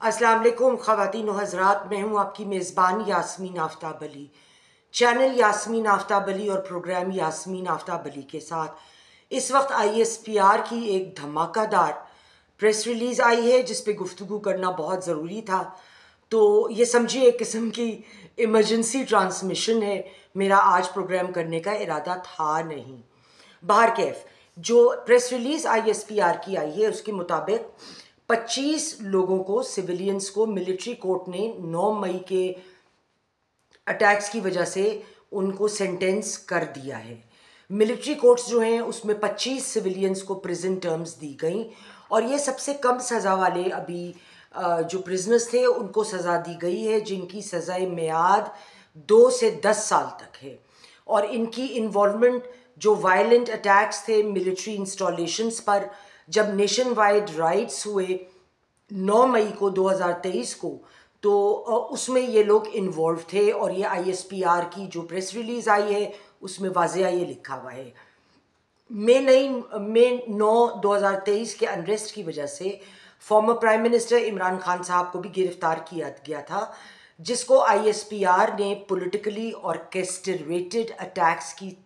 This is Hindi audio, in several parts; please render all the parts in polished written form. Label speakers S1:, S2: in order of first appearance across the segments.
S1: अस्सलाम वालेकुम ख़वातीन व हज़रात, मैं हूँ आपकी मेज़बान यास्मीन आफ्ताब अली। चैनल यास्मीन आफ्ताब अली और प्रोग्राम यास्मीन आफ्ताब अली के साथ इस वक्त ISPR की एक धमाकादार प्रेस रिलीज़ आई है जिस पे गुफ्तगू करना बहुत ज़रूरी था। तो ये समझिए एक किस्म की इमरजेंसी ट्रांसमिशन है। मेरा आज प्रोग्राम करने का इरादा था नहीं। बाहर कैफ जो प्रेस रिलीज ISPR की आई है उसके मुताबिक 25 लोगों को, सिविलियंस को, मिलिट्री कोर्ट ने 9 मई के अटैक्स की वजह से उनको सेंटेंस कर दिया है। मिलिट्री कोर्ट्स जो हैं उसमें 25 सिविलियंस को प्रिजन टर्म्स दी गई और ये सबसे कम सज़ा वाले अभी जो प्रिजनर्स थे उनको सज़ा दी गई है जिनकी सज़ाए मियाद 2 से 10 साल तक है। और इनकी इन्वॉल्वमेंट जो वायलेंट अटैक्स थे मिलिट्री इंस्टॉलेशंस पर, जब नेशन वाइड राइट्स हुए 9 मई को 2023 को, तो उसमें ये लोग इन्वॉल्व थे। और ये ISPR की जो प्रेस रिलीज़ आई है उसमें वाज़ेह ये लिखा हुआ है। मई 9 2023 के अनरेस्ट की वजह से former prime minister Imran Khan साहब को भी गिरफ्तार किया गया था, जिसको ISPR ने पॉलिटिकली ऑर्केस्ट्रेटेड अटैक्स की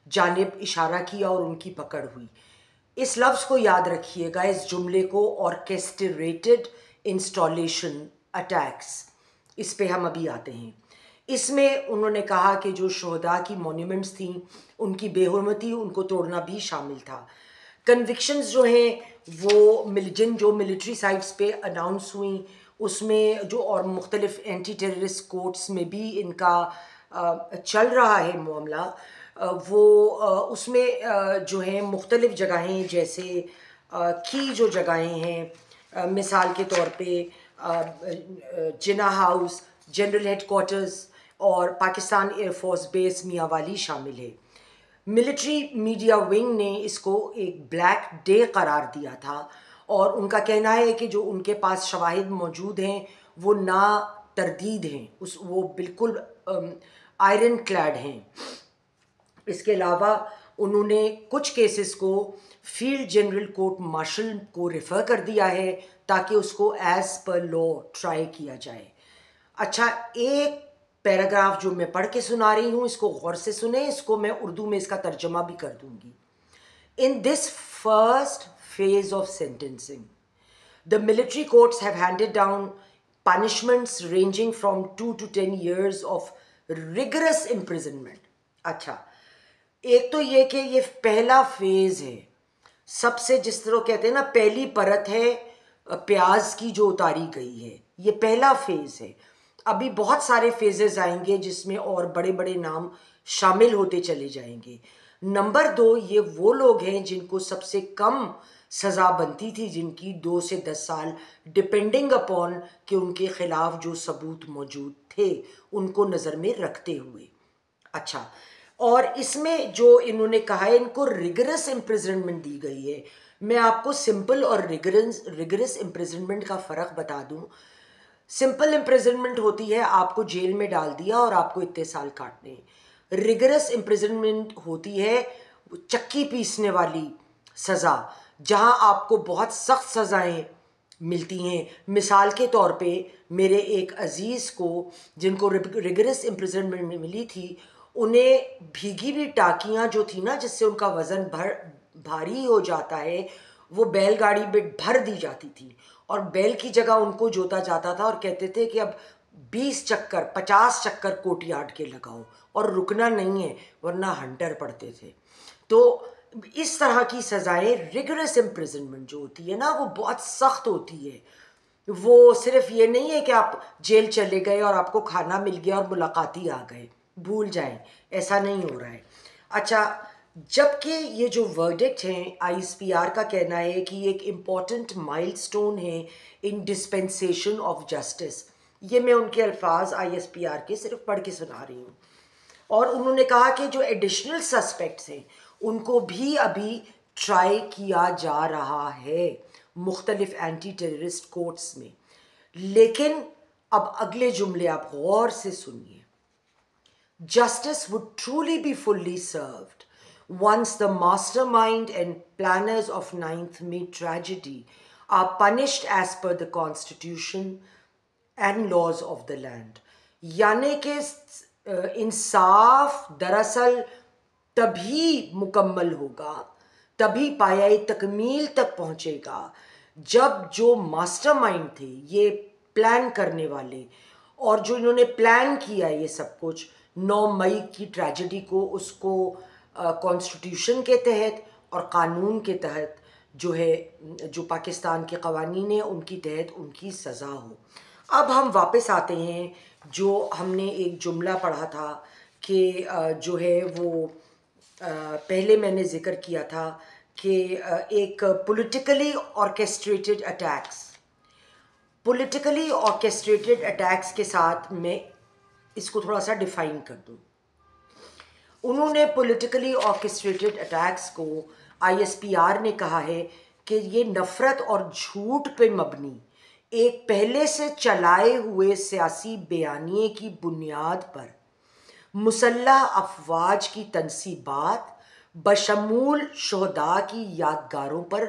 S1: जानिब इशारा किया और उनकी पकड़ हुई। इस लफ्ज़ को याद रखिएगा, इस जुमले को, ऑर्केस्ट्रेटेड इंस्टॉलेशन अटैक्स। इस पे हम अभी आते हैं। इसमें उन्होंने कहा कि जो शोहदा की मॉन्यूमेंट्स थी उनकी बेहुरमती, उनको तोड़ना भी शामिल था। कन्विक्शंस जो हैं वो जो मिलिट्री साइट्स पे अनाउंस हुई उसमें जो, और मुख्तलिफ एंटी टेररिस्ट कोर्ट्स में भी इनका चल रहा है मामला, उसमें जो है मुख्तलिफ जगहें, जैसे की जो जगहें हैं, मिसाल के तौर पे जिना हाउस, जनरल हेडकोार्टर्स और पाकिस्तान एयरफोर्स बेस मियांवाली शामिल है। मिलिट्री मीडिया विंग ने इसको एक ब्लैक डे करार दिया था और उनका कहना है कि जो उनके पास शवाहिद मौजूद हैं वो ना तरदीद हैं, वो बिल्कुल आयरन क्लैड हैं। इसके अलावा उन्होंने कुछ केसेस को फील्ड जनरल कोर्ट मार्शल को रेफ़र कर दिया है ताकि उसको एज़ पर लॉ ट्राई किया जाए। अच्छा, एक पैराग्राफ जो मैं पढ़ के सुना रही हूँ इसको गौर से सुने, इसको मैं उर्दू में इसका तर्जमा भी कर दूंगी। In this first phase of sentencing the military courts have handed down punishments ranging from 2 to 10 years of rigorous imprisonment. अच्छा, एक तो ये कि ये पहला फेज है, सबसे जिस तरह कहते हैं ना पहली परत है प्याज की जो उतारी गई है, ये पहला फेज है। अभी बहुत सारे फेजेस आएंगे जिसमें और बड़े बड़े नाम शामिल होते चले जाएंगे। नंबर 2, ये वो लोग हैं जिनको सबसे कम सज़ा बनती थी, जिनकी 2 से 10 साल, डिपेंडिंग अपॉन कि उनके खिलाफ जो सबूत मौजूद थे उनको नज़र में रखते हुए। अच्छा, और इसमें जो इन्होंने कहा है इनको रिगरस इम्प्रिजनमेंट दी गई है। मैं आपको सिंपल और रिगरस इम्प्रिजनमेंट का फ़र्क बता दूं। सिंपल इम्प्रिजनमेंट होती है आपको जेल में डाल दिया और आपको इतने साल काटने। रिगरस इम्प्रिजनमेंट होती है चक्की पीसने वाली सज़ा, जहां आपको बहुत सख्त सज़ाएं मिलती हैं। मिसाल के तौर पे मेरे एक अजीज़ को जिनको रिगरस इम्प्रिजनमेंट मिली थी, उन्हें भीगी हुई टाकियाँ जो थी ना जिससे उनका वज़न भारी हो जाता है, वो बैलगाड़ी में भर दी जाती थी और बैल की जगह उनको जोता जाता था और कहते थे कि अब 20 चक्कर 50 चक्कर कोर्टयार्ड के लगाओ और रुकना नहीं है वरना हंटर पड़ते थे। तो इस तरह की सज़ाएं, रिगरस इम्प्रिजनमेंट जो होती है ना वो बहुत सख्त होती है। वो सिर्फ ये नहीं है कि आप जेल चले गए और आपको खाना मिल गया और मुलाकाती आ गए, भूल जाएं, ऐसा नहीं हो रहा है। अच्छा, जबकि ये जो वर्डिक्ट हैं ISPR का कहना है कि ये एक इम्पॉर्टेंट माइलस्टोन है इन डिस्पेंसेशन ऑफ जस्टिस। ये मैं उनके अल्फाज ISPR के सिर्फ पढ़ के सुना रही हूँ। और उन्होंने कहा कि जो एडिशनल सस्पेक्ट्स हैं उनको भी अभी ट्राई किया जा रहा है मुख्तलिफ एंटी टेररिस्ट कोर्ट्स में। लेकिन अब अगले जुमले आप गौर से सुनिए। Justice would truly be fully served once the mastermind and planners of 9th May tragedy are punished as per the constitution and laws of the land. यानी कि इंसाफ दरअसल तभी मुकम्मल होगा, तभी पाया तकमील तक पहुंचेगा जब जो मास्टरमाइंड थे, ये प्लान करने वाले, और जो इन्होंने प्लान किया ये सब कुछ 9 मई की ट्रेजेडी को, उसको कॉन्स्टिट्यूशन के तहत और क़ानून के तहत जो है, जो पाकिस्तान के क़वानीन हैं उनकी तहत उनकी सज़ा हो। अब हम वापस आते हैं, जो हमने एक जुमला पढ़ा था कि जो है वो पहले मैंने ज़िक्र किया था कि एक पॉलिटिकली ऑर्केस्ट्रेटेड अटैक्स के साथ मैं इसको थोड़ा सा डिफ़ाइन कर दूँ। उन्होंने पॉलिटिकली ऑर्केस्ट्रेटेड अटैक्स को, ISPR ने कहा है कि ये नफ़रत और झूठ पे मबनी एक पहले से चलाए हुए सियासी बयानिए की बुनियाद पर मुसल्लह अफवाज की तनसीबात बशमूल शोहदा की यादगारों पर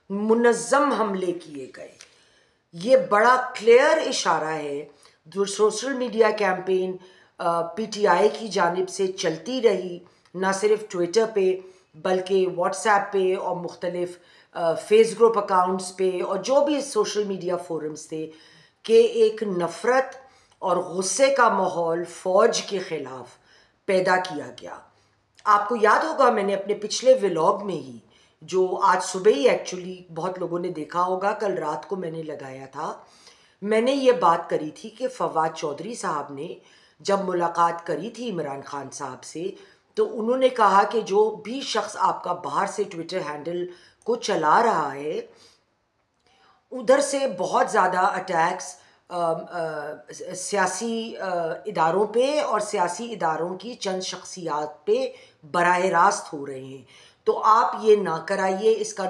S1: मुनज़्ज़म हमले किए गए। ये बड़ा क्लियर इशारा है, जो सोशल मीडिया कैंपेन PTI की जानिब से चलती रही, ना सिर्फ ट्विटर पे बल्कि व्हाट्सएप पे और मुख्तलिफ फेस ग्रुप अकाउंट्स पे और जो भी सोशल मीडिया फोरम्स थे, कि एक नफ़रत और गुस्से का माहौल फ़ौज के ख़िलाफ़ पैदा किया गया। आपको याद होगा, मैंने अपने पिछले व्लॉग में ही, जो आज सुबह ही एक्चुअली बहुत लोगों ने देखा होगा, कल रात को मैंने लगाया था, मैंने ये बात करी थी कि फवाद चौधरी साहब ने जब मुलाकात करी थी इमरान खान साहब से, तो उन्होंने कहा कि जो भी शख्स आपका बाहर से ट्विटर हैंडल को चला रहा है, उधर से बहुत ज़्यादा अटैक्स सियासी इदारों पे और सियासी इदारों की चंद शख्सियात पे बराह रास्त हो रहे हैं, तो आप ये ना कराइए। इसका